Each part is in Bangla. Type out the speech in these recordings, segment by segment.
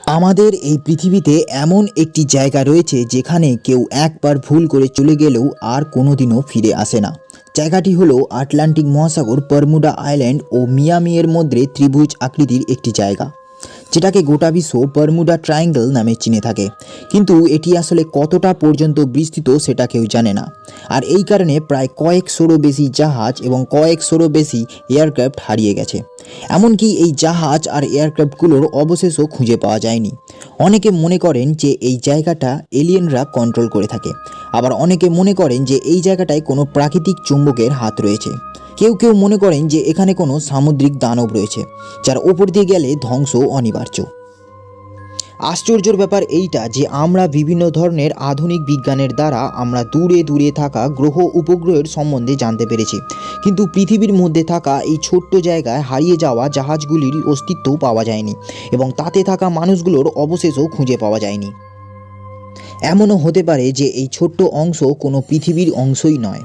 আমাদের এই পৃথিবীতে এমন একটি জায়গা রয়েছে যেখানে কেউ একবার ভুল করে চলে গেলেও আর কোনোদিনও ফিরে আসে না। জায়গাটি হলো আটলান্টিক মহাসাগর, বারমুডা আইল্যান্ড ও মিয়ামি এর মধ্যে ত্রিভুজ আকৃতির একটি জায়গা, যেটাকে গোটা বিশ্ব বারমুডা ট্রায়াঙ্গেল নামে চিনে থাকে। কিন্তু এটি আসলে কতটা পর্যন্ত বিস্তৃত সেটা কেউ জানে না। আর এই কারণে প্রায় কয়েকশোরও বেশি জাহাজ এবং কয়েকশোরও বেশি এয়ারক্রাফট হারিয়ে গেছে। এমনকি এই জাহাজ আর এয়ারক্রাফটগুলোর অবশেষও খুঁজে পাওয়া যায়নি। অনেকে মনে করেন যে এই জায়গাটা এলিয়েনরা কন্ট্রোল করে থাকে, আবার অনেকে মনে করেন যে এই জায়গাটায় কোনো প্রাকৃতিক চুম্বকের হাত রয়েছে। কেউ কেউ মনে করেন যে এখানে কোনো সামুদ্রিক দানব রয়েছে, যার ওপর দিয়ে গেলে ধ্বংস অনিবার্য। আশ্চর্যের ব্যাপার এইটা যে আমরা বিভিন্ন ধরনের আধুনিক বিজ্ঞানের দ্বারা আমরা দূরে দূরে থাকা গ্রহ উপগ্রহের সম্বন্ধে জানতে পেরেছি, কিন্তু পৃথিবীর মধ্যে থাকা এই ছোট্ট জায়গায় হারিয়ে যাওয়া জাহাজগুলির অস্তিত্ব পাওয়া যায়নি এবং তাতে থাকা মানুষগুলোর অবশেষও খুঁজে পাওয়া যায়নি। এমনও হতে পারে যে এই ছোট্ট অংশ কোনো পৃথিবীর অংশই নয়।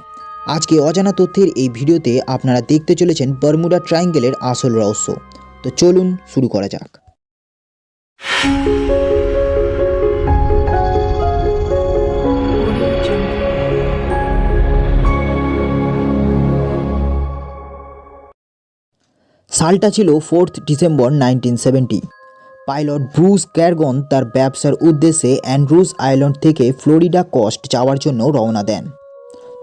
আজকে অজানা তথ্যের এই ভিডিওতে আপনারা দেখতে চলেছেন বারমুডা ট্রায়াঙ্গেলের আসল রহস্য। তো চলুন শুরু করা যাক। সালটা ছিল 4 ডিসেম্বর 1970। পাইলট ব্রুস ক্যারগন তার ব্যবসার উদ্দেশ্যে অ্যান্ড্রুজ আইল্যান্ড থেকে ফ্লোরিডা কোস্ট যাওয়ার জন্য রওনা দেন।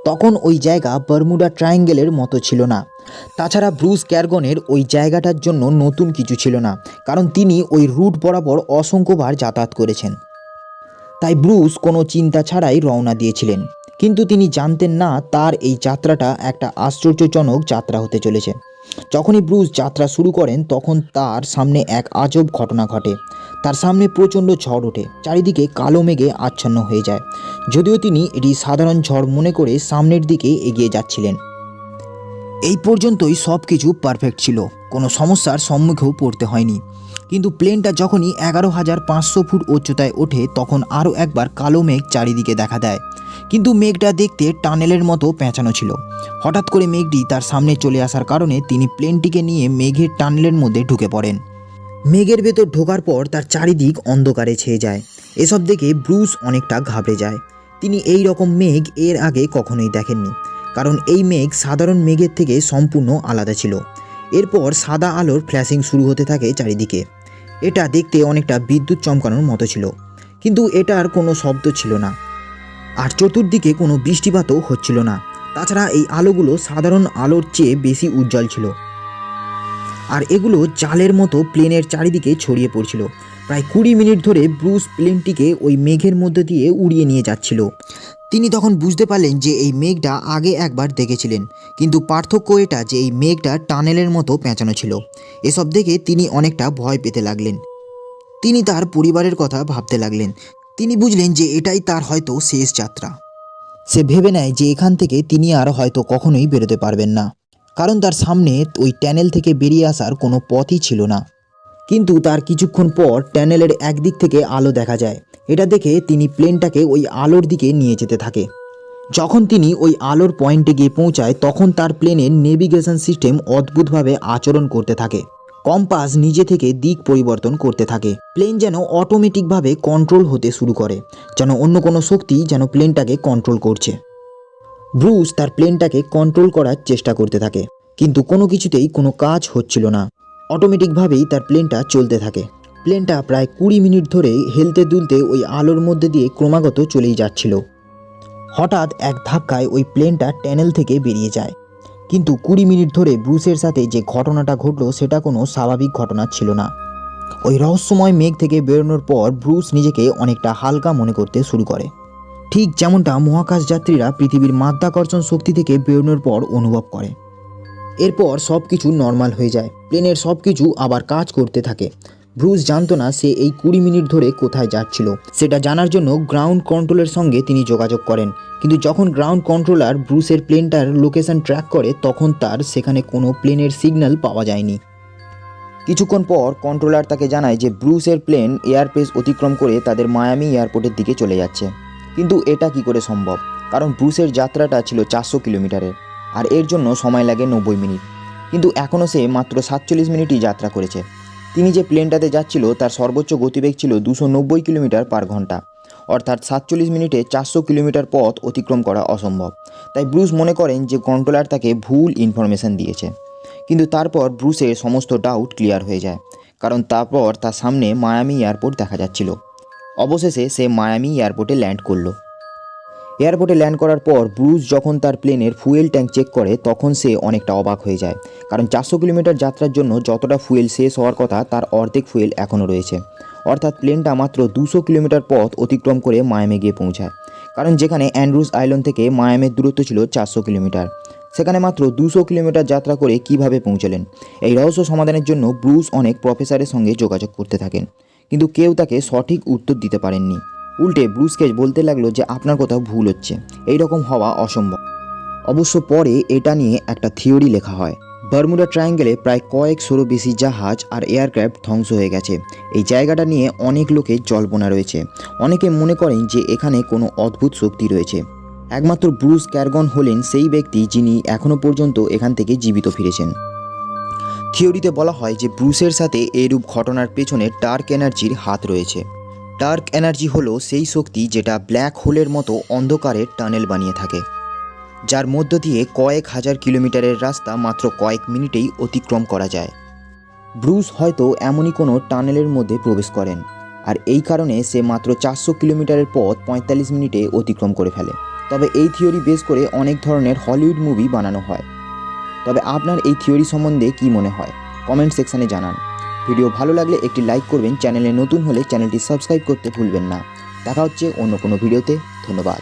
তখন ওই জায়গা বারমুডা ট্রায়াঙ্গেলের মতো ছিল না। তাছাড়া ব্রুস ক্যারগনের ওই জায়গাটার জন্য নতুন কিছু ছিল না, কারণ তিনি ওই রুট বরাবর অসংখ্যবার যাতায়াত করেছেন। তাই ব্রুস কোনো চিন্তা ছাড়াই রওনা দিয়েছিলেন, কিন্তু তিনি জানতেন না তার এই যাত্রাটা একটা আশ্চর্যজনক যাত্রা হতে চলেছে। যখনই ব্রুস যাত্রা শুরু করেন তখন তার সামনে এক আজব ঘটনা ঘটে। তার সামনে প্রচণ্ড ঝড় ওঠে, চারিদিকে কালো মেঘে আচ্ছন্ন হয়ে যায়। যদিও তিনি এটি সাধারণ ঝড় মনে করে সামনের দিকে এগিয়ে যাচ্ছিলেন। এই পর্যন্তই সব কিছু পারফেক্ট ছিল, কোনো সমস্যার সম্মুখেও পড়তে হয়নি। কিন্তু প্লেনটা যখনই 11,500 ফুট উচ্চতায় ওঠে তখন আরও একবার কালো মেঘ চারিদিকে দেখা দেয়। কিন্তু মেঘটা দেখতে টানেলের মতো পেঁচানো ছিল। হঠাৎ করে মেঘটি তার সামনে চলে আসার কারণে তিনি প্লেনটিকে নিয়ে মেঘের টানেলের মধ্যে ঢুকে পড়েন। মেঘের ভেতর ঢোকার পর তার চারিদিক অন্ধকারে ছেয়ে যায়। এসব দেখে ব্রুস অনেকটা ঘাবড়ে যায়। তিনি এই রকম মেঘ এর আগে কখনোই দেখেননি, কারণ এই মেঘ সাধারণ মেঘের থেকে সম্পূর্ণ আলাদা ছিল। এরপর সাদা আলোর ফ্ল্যাশিং শুরু হতে থাকে চারিদিকে। এটা দেখতে অনেকটা বিদ্যুৎ চমকানোর মতো ছিল, কিন্তু এটার কোনো শব্দ ছিল না, আর চতুর্দিকে কোনো বৃষ্টিপাতও হচ্ছিল না। তাছাড়া এই আলোগুলো সাধারণ আলোর চেয়ে বেশি উজ্জ্বল ছিল, আর এগুলো জালের মতো প্লেনের চারিদিকে ছড়িয়ে পড়ছিল। প্রায় 20 মিনিট ধরে ব্রুস প্লেনটিকে ওই মেঘের মধ্যে দিয়ে উড়িয়ে নিয়ে যাচ্ছিল। তিনি তখন বুঝতে পারলেন যে এই মেঘটা আগে একবার দেখেছিলেন, কিন্তু পার্থক্য এটা যে এই মেঘটা টানেলের মতো পেঁচানো ছিল। এসব দেখে তিনি অনেকটা ভয় পেতে লাগলেন। তিনি তার পরিবারের কথা ভাবতে লাগলেন। তিনি বুঝলেন যে এটাই তার হয়তো শেষ যাত্রা। সে ভেবে নেয় যে এখান থেকে তিনি আর হয়তো কখনোই বেরোতে পারবেন না, কারণ তার সামনে ওই টানেল থেকে বেরিয়ে আসার কোনো পথই ছিল না। কিন্তু তার কিছুক্ষণ পর টানেলের একদিক থেকে আলো দেখা যায়। এটা দেখে তিনি প্লেনটাকে ওই আলোর দিকে নিয়ে যেতে থাকে। যখন তিনি ওই আলোর পয়েন্টে গিয়ে পৌঁছায় তখন তার প্লেনের নেভিগেশন সিস্টেম অদ্ভুতভাবে আচরণ করতে থাকে। কম্পাস নিজে থেকে দিক পরিবর্তন করতে থাকে। প্লেন যেন অটোমেটিকভাবে কন্ট্রোল হতে শুরু করে, যেন অন্য কোনো শক্তি যেন প্লেনটাকে কন্ট্রোল করছে। ব্রুস তার প্লেনটাকে কন্ট্রোল করার চেষ্টা করতে থাকে, কিন্তু কোনো কিছুতেই কোনো কাজ হচ্ছিল না। অটোমেটিকভাবেই তার প্লেনটা চলতে থাকে। প্লেনটা প্রায় 20 মিনিট ধরে হেলতে দুলতে ওই আলোর মধ্যে দিয়ে ক্রমাগত চলেই যাচ্ছিল। হঠাৎ এক ধাক্কায় ওই প্লেনটা টানেল থেকে বেরিয়ে যায়। কিন্তু 20 মিনিট ধরে ব্রুসের সাথে যে ঘটনাটা ঘটলো সেটা কোনো স্বাভাবিক ঘটনা ছিল না। ওই রহস্যময় মেঘ থেকে বেরোনোর পর ব্রুস নিজেকে অনেকটা হালকা মনে করতে শুরু করে, ঠিক যেমনটা মহাকাশ যাত্রীরা পৃথিবীর মাধ্যাকর্ষণ শক্তি থেকে বেরোনোর পর অনুভব করে। এরপর সব কিছু নর্মাল হয়ে যায়। প্লেনের সব কিছু আবার কাজ করতে থাকে। ব্রুস জানতো না সে এই 20 মিনিট ধরে কোথায় যাচ্ছিল। সেটা জানার জন্য গ্রাউন্ড কন্ট্রোলের সঙ্গে তিনি যোগাযোগ করেন, কিন্তু যখন গ্রাউন্ড কন্ট্রোলার ব্রুসের প্লেনটার লোকেশন ট্র্যাক করে তখন তার সেখানে কোনো প্লেনের সিগন্যাল পাওয়া যায়নি। কিছুক্ষণ পর কন্ট্রোলার তাকে জানায় যে ব্রুসের প্লেন এয়ারপেস অতিক্রম করে তাদের মায়ামি এয়ারপোর্টের দিকে চলে যাচ্ছে। কিন্তু এটা কি করে সম্ভব, কারণ ব্রুসের যাত্রাটা ছিল 400 কিলোমিটারের, আর এর জন্য সময় লাগে 90 মিনিট। কিন্তু এখনও সে মাত্র 47 মিনিটই যাত্রা করেছে। তিনি যে প্লেনটাতে যাচ্ছিল তার সর্বোচ্চ গতিবেগ ছিল 290 কিলোমিটার পার ঘন্টা, অর্থাৎ 47 মিনিটে 400 কিলোমিটার পথ অতিক্রম করা অসম্ভব। তাই ব্রুস মনে করেন যে কন্ট্রোলার তাকে ভুল ইনফরমেশন দিয়েছে। কিন্তু তারপর ব্রুসের সমস্ত ডাউট ক্লিয়ার হয়ে যায়, কারণ তারপর তার সামনে মায়ামি এয়ারপোর্ট দেখা যাচ্ছিল। অবশেষে সে মায়ামি এয়ারপোর্টে ল্যান্ড করলো। এয়ারপোর্টে ল্যান্ড করার পর ব্রুস যখন তার প্লেনের ফুয়েল ট্যাঙ্ক চেক করে তখন সে অনেকটা অবাক হয়ে যায়, কারণ 400 কিলোমিটার যাত্রার জন্য যতটা ফুয়েল শেষ হওয়ার কথা তার অর্ধেক ফুয়েল এখনও রয়েছে। অর্থাৎ প্লেনটা মাত্র 200 কিলোমিটার পথ অতিক্রম করে মায়ামে গিয়ে পৌঁছায়। কারণ যেখানে অ্যান্ড্রুজ আইল্যান্ড থেকে মায়ামের দূরত্ব ছিল 400 কিলোমিটার, সেখানে মাত্র 200 কিলোমিটার যাত্রা করে কিভাবে পৌঁছলেন? এই রহস্য সমাধানের জন্য ব্রুস অনেক প্রফেসরের সঙ্গে যোগাযোগ করতে থাকেন, কিন্তু কেউ তাকে সঠিক উত্তর দিতে পারেননি। উল্টে ব্রুসকে বলতে লাগলো যে আপনার কোথাও ভুল হচ্ছে, এই রকম হওয়া অসম্ভব। অবশ্য পরে এটা নিয়ে একটা থিওরি লেখা হয়। বারমুডা ট্রায়াঙ্গেলে প্রায় কয়েকশোরও বেশি জাহাজ আর এয়ারক্রাফট ধ্বংস হয়ে গেছে। এই জায়গাটা নিয়ে অনেক লোকের জল্পনা রয়েছে। অনেকে মনে করেন যে এখানে কোনো অদ্ভুত শক্তি রয়েছে। একমাত্র ব্রুস ক্যারগন হলেন সেই ব্যক্তি যিনি এখনও পর্যন্ত এখান থেকে জীবিত ফিরেছেন। থিওরিতে বলা হয় যে ব্রুসের সাথে এরূপ ঘটনার পেছনে ডার্ক এনার্জির হাত রয়েছে। ডার্ক এনার্জি হলো সেই শক্তি যেটা ব্ল্যাক হোলের মতো অন্ধকারের টানেল বানিয়ে থাকে, যার মধ্য দিয়ে কয়েক হাজার কিলোমিটারের রাস্তা মাত্র কয়েক মিনিটেই অতিক্রম করা যায়। ব্রুস হয়তো এমনই কোনো টানেলের মধ্যে প্রবেশ করেন, আর এই কারণে সে মাত্র 400 কিলোমিটারের পথ 45 মিনিটে অতিক্রম করে ফেলে। তবে এই থিওরি বেস করে অনেক ধরনের হলিউড মুভি বানানো হয়। তবে আপনার এই থিওরি সম্বন্ধে কী মনে হয় কমেন্ট সেকশানে জানান। ভিডিও ভালো লাগলে একটি লাইক করবেন, চ্যানেলে নতুন হলে চ্যানেলটি সাবস্ক্রাইব করতে ভুলবেন না। দেখা হচ্ছে অন্য কোনো ভিডিওতে। ধন্যবাদ।